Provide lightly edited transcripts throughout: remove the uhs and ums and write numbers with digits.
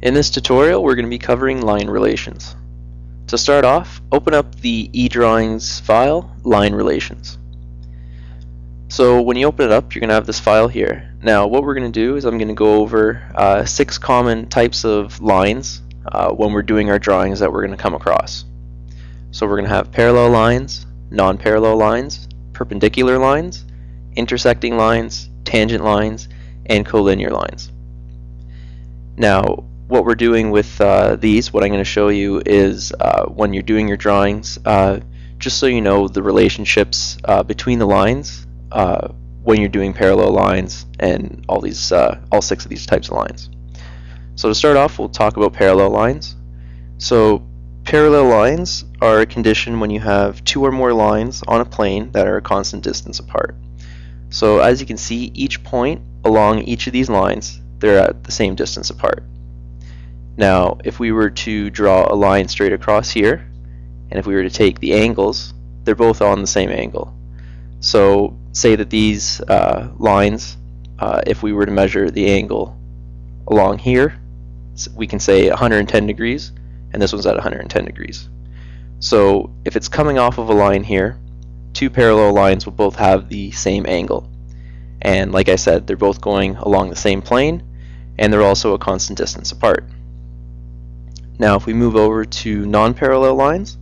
In this tutorial, we're going to be covering line relations. To start off, open up the eDrawings file, Line Relations. So when you open it up, you're going to have this file here. Now what we're going to do is I'm going to go over 6 common types of lines when we're doing our drawings that we're going to come across. So we're going to have parallel lines, non-parallel lines, perpendicular lines, intersecting lines, tangent lines, and collinear lines. Now what we're doing with what I'm going to show you is when you're doing your drawings, just so you know the relationships between the lines when you're doing parallel lines and all 6 of these types of lines. So to start off, we'll talk about parallel lines. So parallel lines are a condition when you have 2 or more lines on a plane that are a constant distance apart. So as you can see, each point along each of these lines, they're at the same distance apart. Now, if we were to draw a line straight across here, and if we were to take the angles, they're both on the same angle. So say that these lines, if we were to measure the angle along here, we can say 110 degrees, and this one's at 110 degrees. So if it's coming off of a line here, 2 parallel lines will both have the same angle. And like I said, they're both going along the same plane, and they're also a constant distance apart. Now if we move over to non-parallel lines,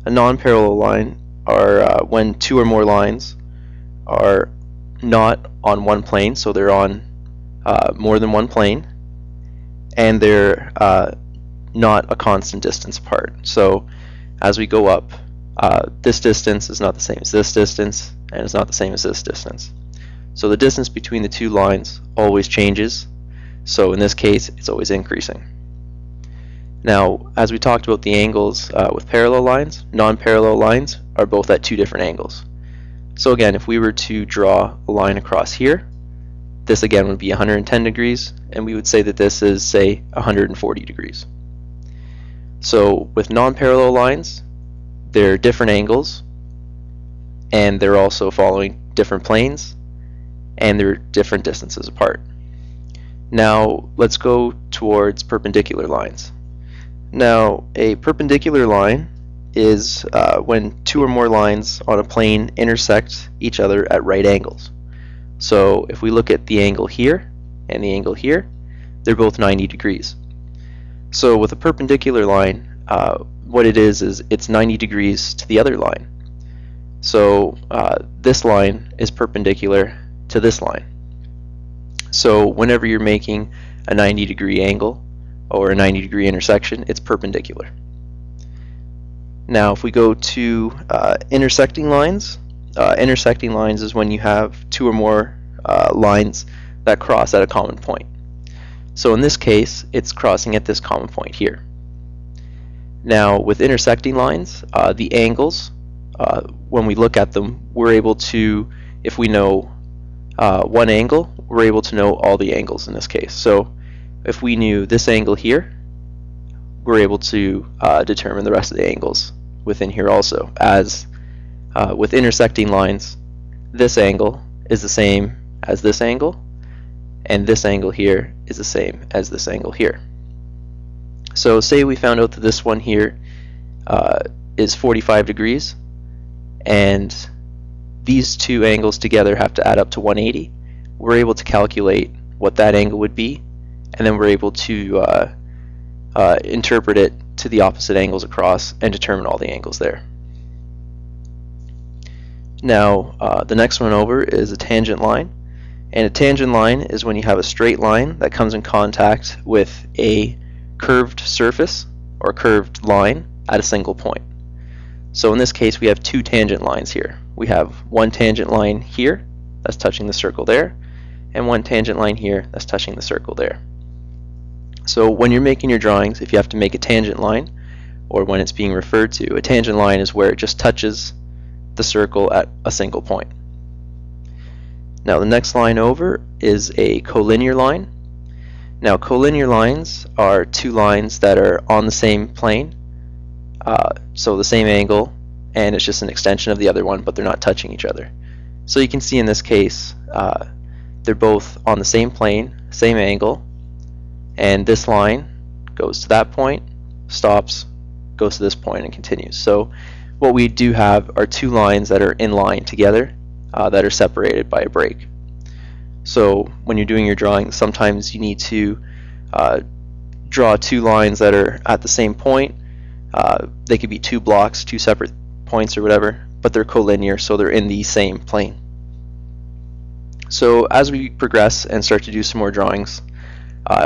a non-parallel line are when 2 or more lines are not on one plane, so they're on more than one plane, and they're not a constant distance apart. So as we go up, this distance is not the same as this distance, and it's not the same as this distance. So the distance between the 2 lines always changes, so in this case it's always increasing. Now, as we talked about the angles with parallel lines, non-parallel lines are both at 2 different angles. So again, if we were to draw a line across here, this again would be 110 degrees, and we would say that this is, say, 140 degrees. So with non-parallel lines, they're different angles, and they're also following different planes, and they're different distances apart. Now let's go towards perpendicular lines. Now, a perpendicular line is when 2 or more lines on a plane intersect each other at right angles. So if we look at the angle here and the angle here, they're both 90 degrees. So with a perpendicular line, what it is it's 90 degrees to the other line. So this line is perpendicular to this line. So whenever you're making a 90-degree angle, or a 90-degree intersection, it's perpendicular. Now if we go to intersecting lines is when you have 2 or more lines that cross at a common point. So in this case, it's crossing at this common point here. Now with intersecting lines, the angles, when we look at them, we're able to, if we know one angle, we're able to know all the angles in this case. So if we knew this angle here, we're able to determine the rest of the angles within here also. As with intersecting lines, this angle is the same as this angle, and this angle here is the same as this angle here. So say we found out that this one here is 45 degrees, and these 2 angles together have to add up to 180. We're able to calculate what that angle would be, and then we're able to interpret it to the opposite angles across and determine all the angles there. Now the next one over is a tangent line, and a tangent line is when you have a straight line that comes in contact with a curved surface or curved line at a single point. So in this case we have 2 tangent lines here. We have one tangent line here that's touching the circle there, and one tangent line here that's touching the circle there. So when you're making your drawings, if you have to make a tangent line, or when it's being referred to, a tangent line is where it just touches the circle at a single point. Now the next line over is a collinear line. Now collinear lines are 2 lines that are on the same plane, so the same angle, and it's just an extension of the other one, but they're not touching each other. So you can see in this case, they're both on the same plane, same angle, and this line goes to that point, stops, goes to this point, and continues. So what we do have are two lines that are in line together that are separated by a break. So when you're doing your drawing, sometimes you need to draw two lines that are at the same point. They could be two blocks, two separate points or whatever, but they're collinear, so they're in the same plane. So as we progress and start to do some more drawings,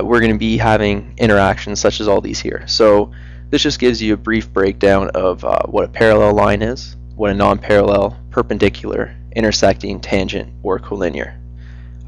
we're going to be having interactions such as all these here. So this just gives you a brief breakdown of what a parallel line is, what a non-parallel, perpendicular, intersecting, tangent, or collinear.